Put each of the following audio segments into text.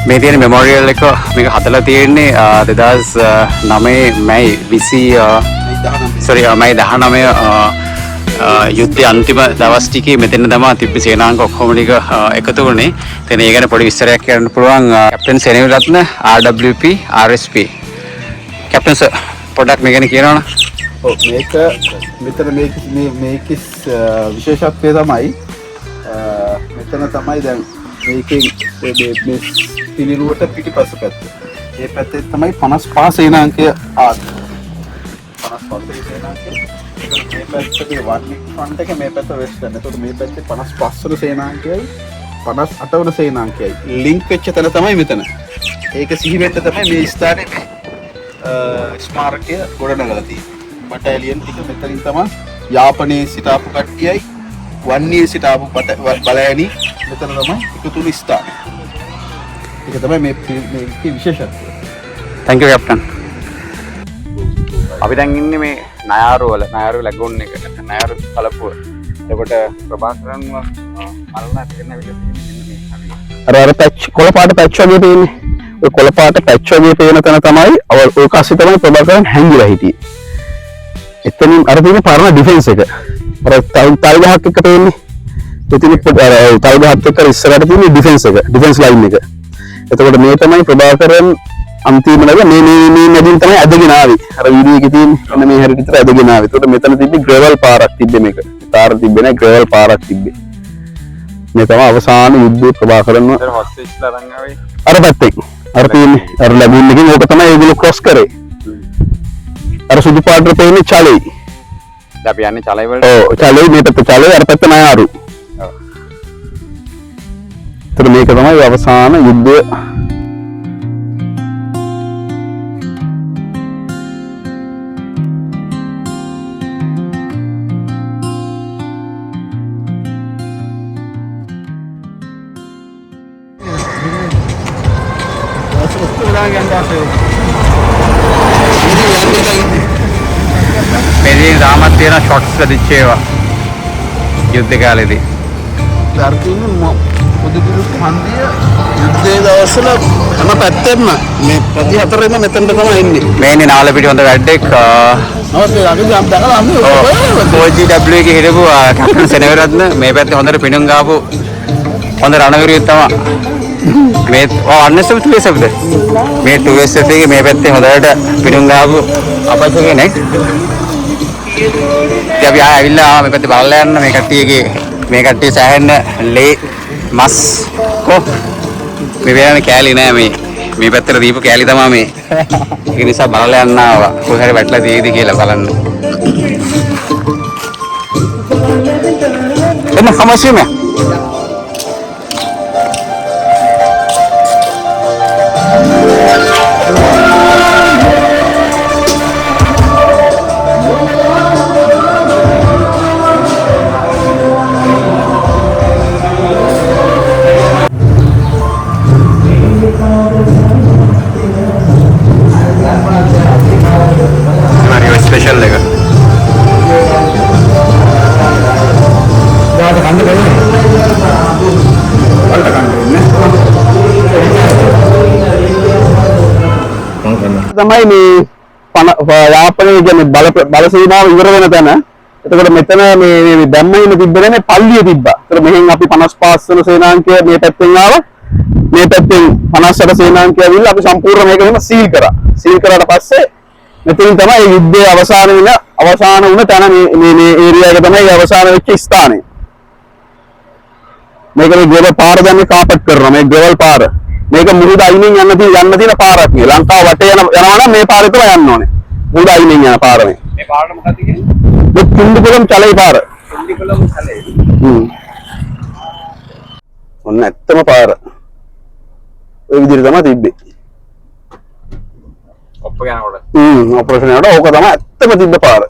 මේ තියෙන මෙමෝරියල් එක මේක හදලා තියෙන්නේ 2009 මැයි 20 මැයි 19 යුද්ධයේ අන්තිම දවස් ටිකේ මෙතන තමයි තිබ්බ සේනාංග ඔක්කොම ටික එකතු වුණේ. ඉතින් ඒ ගැන පොඩි විස්තරයක් කියන්න පුළුවන් captain Seneviratne RWP RSP. Captain sir පොඩ්ඩක් මේ ගැන කියනවනේ. ඔව් මේක මෙතන මේකේ විශේෂත්වය තමයි මෙතන තමයි දැන් මේකේ මේ පිළිරුවට පිටිපස්ස පැත්ත. මේ පැත්තේ තමයි 55 සේනාංකය ආවේ. 55 සේනාංකය. මේ පැත්තේ one front එක මේ පැත්ත වෙස්ටර්න්. එතකොට මේ පැත්තේ 55 වන සේනාංකයයි 58 වන සේනාංකයයි ලින්ක් වෙච්ච තැන තමයි මෙතන. ඒක සිහි වෙන්න තමයි මේ ස්ථානේ මේ ස්මාරකය ගොඩනගලා තියෙන්නේ. බටාලියන් ටික මෙතනින් තමයි යාපනයේ සිට ආපු කට්ටියයි වන්නේ සිට ආපු බලයනි මෙතන තමයි එකතු වෙන ස්ථාන. ඒක තමයි මේකේ විශේෂත්වය. Thank you captain. අපි දැන් ඉන්නේ මේ නයාරු ලැගුන් එක. නයාරු කලපුව. එතකොට ප්‍රභාකරන්ව මල්ලා තියෙන විදිහට අර පැච් කොළ පාට පැච් වගේ තියෙන්නේ. ඔය කොළ පාට පැච් වගේ පේන තැන තමයි ඔය කාස්සේ තමයි ප්‍රභාකරන් හැංගිලා හිටියේ. එතනින් අර තියෙන පරණ ඩිෆෙන්ස් එක. අර තල් ගහක් එක පේන්නේ. එතන තල් ගහත් එක්ක ඉස්සරහට තියෙන ඩිෆෙන්ස් ලයින් එක. එතකොට මේ තමයි ප්‍රභාකරන් අන්තිමට මේ මැදින් තමයි ඇදගෙන ආවේ. අර වීඩියෝ එකේ තියෙන අන්න මේ හැරි විතර ඇදගෙන ආවේ. එතකොට මෙතන තිබ්බේ ග්‍රෙවල් පාරක් තිබ්බේ මේක. තාර තිබ්බේ නැහැ ග්‍රෙවල් පාරක් තිබ්බේ. මේ තමයි අවසාන යුද්ධයේ ප්‍රභාකරන්ව හොස්ටේජ්ලා අරන් ආවේ. අර පැත්තෙන්. අර තියෙන්නේ අර ලැබුන් එකකින් ඕක තමයි ඒගොල්ලෝ ක්‍රොස් කරේ. අර සුදු පාටට පේන්නේ චලෙයි. දැන් අපි යන්නේ චලෙයි වලට. ඔව් චලෙයි මේ පැත්ත චලෙයි අර පැත්ත නයාරු. ඔව්. ඒතර මේක තමයි අවසාන යුද්ධය. මේදී රාමත් තියෙන ෂොට්ස් ලදිච්ච ඒවා යුද්ධ කාලේදී. ධර්තින්නේ පොදුපිළි හන්දිය යුද්ධයේ දවස්වල හැම පැත්තෙම මේ ප්‍රති හතරෙම මෙතනට තමයි එන්නේ. මේනේ නාලපිටි හොඳ වැඩෙක් නමුත් අපි දැන් දැකලා අන්නේ OGW එකේ හිටපු කැප්ටන් සෙනෙවිරත්න මේ පැත්තේ හොඳට පිණුම් ගාපු හොඳ රණවිරියෙක් තමයි. මේ අන්නසම තුවේසබ්ද මේ තුවේසබ් එකේ මේ පැත්තේ හොඳට පිණුම් ගාපු අපච්චි කෙනෙක්. ඉතින් අපි ආවිල්ලා මේ පැත්තේ බලලා යන්න මේ කට්ටිය සෑහෙන්න ලේ මස් කො මේ වෙන කෑලි නෑ මේ පැත්තට දීපු කෑලි තමයි මේ. ඒක නිසා බලලා යන්න ආවා. කොහේ හරි වැටලා තියෙයිද කියලා බලන්න. එන්න කමසියම स्पेशल लेगा තමයි මේ යාපනයේ කියන්නේ බල සේනාව ඉවර වෙන තැන. එතකොට මෙතන මේ දැම්මයින තිබ්බනේ මේ පල්ලිය තිබ්බා. ඒතර මෙහෙන් අපි 55 වෙනි සේනාංකය මේ පැත්තෙන් ආවා. මේ පැත්තෙන් 58 සේනාංකය ඇවිල්ලා අපි සම්පූර්ණ මේක එහෙම සීල් කරා. සීල් කරාට පස්සේ මෙතනින් තමයි යුද්ධයේ අවසාන වුණ තැන මේ ඒරියා එක තමයි අවසාන වෙච්ච ස්ථානය. මේක මේ ග්‍රෙවල් පාර දැන් කාපට් කරනවා. මේ ග්‍රෙවල් පාර. මේක මුහුද අයිනෙන් යන්න තියෙන පාරක් නේ. ලංකාව වටේ යනවා නම් මේ පාරේ තමයි යන්න ඕනේ. මුහුද අයිනෙන් යන පාර මේ. මේ පාරට මොකක්ද කියන්නේ? මේ කුණ්ඩිපොළොම් චලයි පාර. කුණ්ඩිපොළොම් චලයි. ඔන්න ඇත්තම පාර. ඔය විදිහට තමයි තිබ්බේ. ඔප්ප යනකොට. ඔපරේෂන් යනකොට ඕක තමයි ඇත්තම තිබ්බ පාර.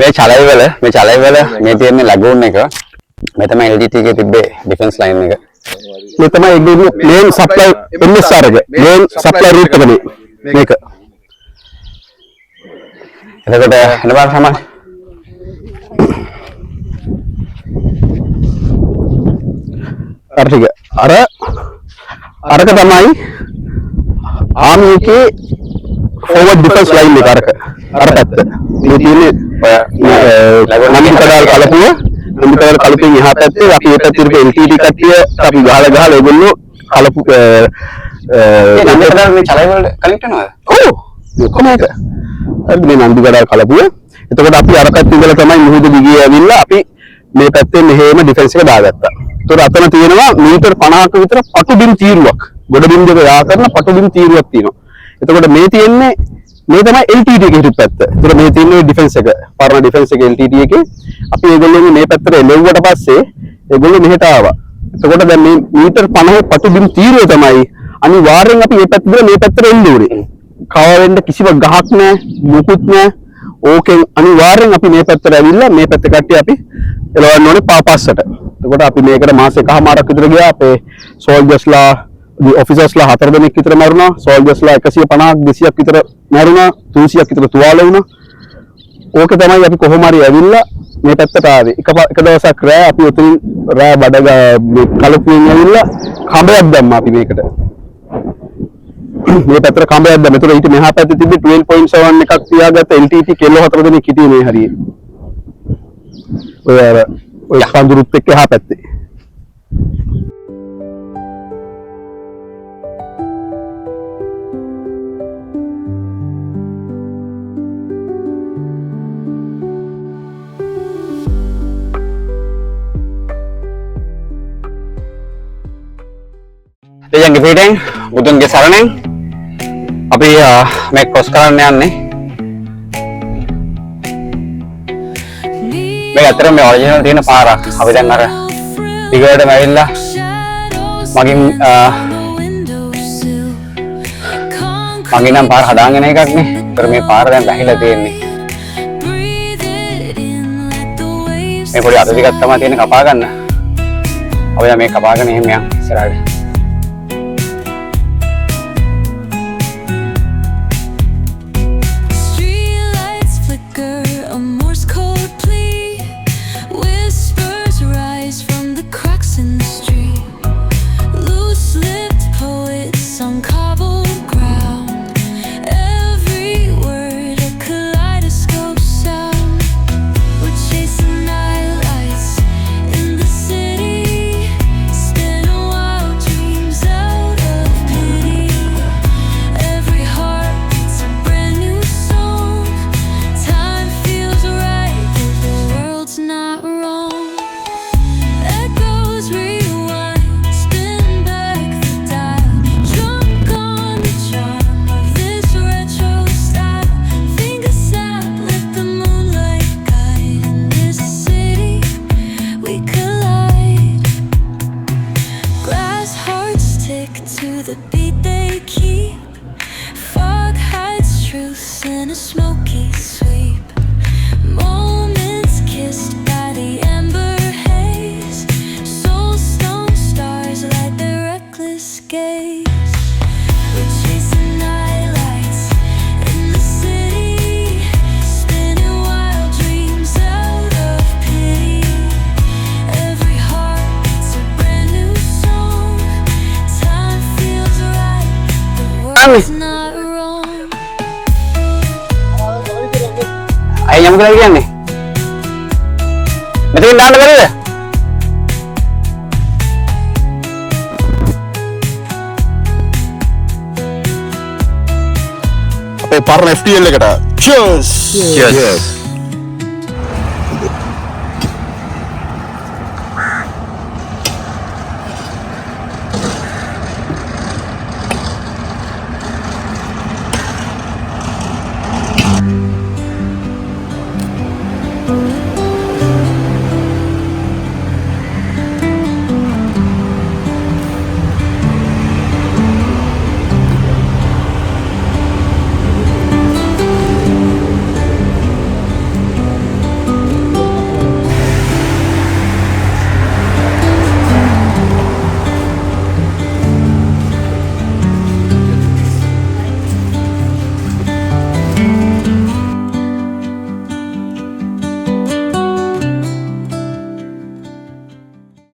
මේ චලයිවල මේ තියෙන්නේ ලැගූන් එක. මේ තමයි LTT එකේ තිබ්බේ ඩිෆෙන්ස් ලයින් එක. මේ තමයි මේන් සප්ලයි MSR එක. මේන් සප්ලයි රූට් එක මේක. එතකොට එන බාර සමහර අර ටික අරක තමයි ආර්මි එකේ ෆෝවර්ඩ් ඩිෆෙන්ස් ලයින් එක අර පැත්ත. මේ තියෙන්නේ නමිතදාල් කලපුවෙන් එහා පැත්තේ අපි ඒ පැත්තේ ඉන්න LTT කට්ටිය අපි ගහලා ඒගොල්ලෝ කලපු නමිතදාල් මේ චලයිවල කනෙක්ට් වෙනවද? ඔව් කොහොමද? හරි මේ නන්දිගඩාල් කලපුව. එතකොට අපි අර පැත්තේ ඉඳලා තමයි මුහුද දිගේ ඇවිල්ලා අපි මේ පැත්තේ මෙහෙම ඩිෆෙන්ස් එක දාගත්තා. ඒතකොට අතන තියෙනවා මීටර් 50ක විතර පටු බිම් තීරුවක්. ගොඩ බිම් දෙක යා කරන පටු බිම් තීරුවක් තියෙනවා. එතකොට මේ තියෙන්නේ මේ තමයි LTT එකේ හිටපු පැත්ත. ඒතකොට මේ තියෙන්නේ ඩිෆෙන්ස් එක. පරණ ඩිෆෙන්ස් එක LTT එකේ. අපි ඒගොල්ලෝ මේ පැත්තට එළෙව්වට පස්සේ ඒගොල්ලෝ මෙහෙට ආවා. එතකොට දැන් මේ මීටර් 50 පටු බිම් තීරුව තමයි අනිවාර්යෙන් අපි මේ පැත්තට මේ පැත්තට එන්න ඕනේ. කවවෙන්න කිසිම ගහක් නැහැ, මුකුත් නැහැ. ඕකෙන් අනිවාර්යෙන් අපි මේ පැත්තට ඇවිල්ලා මේ පැත්ත කට්ටිය අපි එලවන්න ඕනේ පාපස්සට. එතකොට අපි මේකට මාස එකමාරක් විතර ගියා. අපේ සෝල්ජර්ස්ලා ඔෆිසර්ස්ලා 4 දෙනෙක් විතර මරුණා. සෝල්ජර්ස්ලා 150ක් 200ක් විතර මරුණා. 300ක් විතර තුවාල වුණා. ඕක තමයි අපි කොහොම හරි ඇවිල්ලා මේ පැත්තට ආවේ. එක දවසක් රෑ අපි උතරින් රෑ බඩ කලපුවෙන් ඇවිල්ලා කඹයක් දැම්මා අපි මේකට. මේ පැත්තට කඹයක් දැම්මා. ඒතර ඊට මෙහා පැත්තේ තිබ්බේ 12.7 එකක් තියාගත්ත LTT කෙල්ලෝ 4 දෙනෙක් හිටියේ මේ හරියේ. ඔය පඳුරුත් එක්ක එහා පැත්තේ. දෙයන්ගේ පිටෙන් බුදුන්ගේ සරණෙන් අපි මේ ක්‍රොස් කරන්න යන්නේ. මේ අතර මේ ඔරිජිනල් තියෙන පාරක්. අපි දැන් අර දිගටම ඇවිල්ලා මගින් නම් පාර හදාගෙන එකක් නේ. ඒතර මේ පාර දැන් වැහිලා තියෙන්නේ. මේ පොඩි අත ටිකක් තමයි තියෙන කපා ගන්න. අපි දැන් මේ කපාගෙන එහෙම යන් ඉස්සරහට. Ayo nyamuk lagi nih. Betul dah kali ya. අපේ පරණ FTL එකට cheers. Cheers.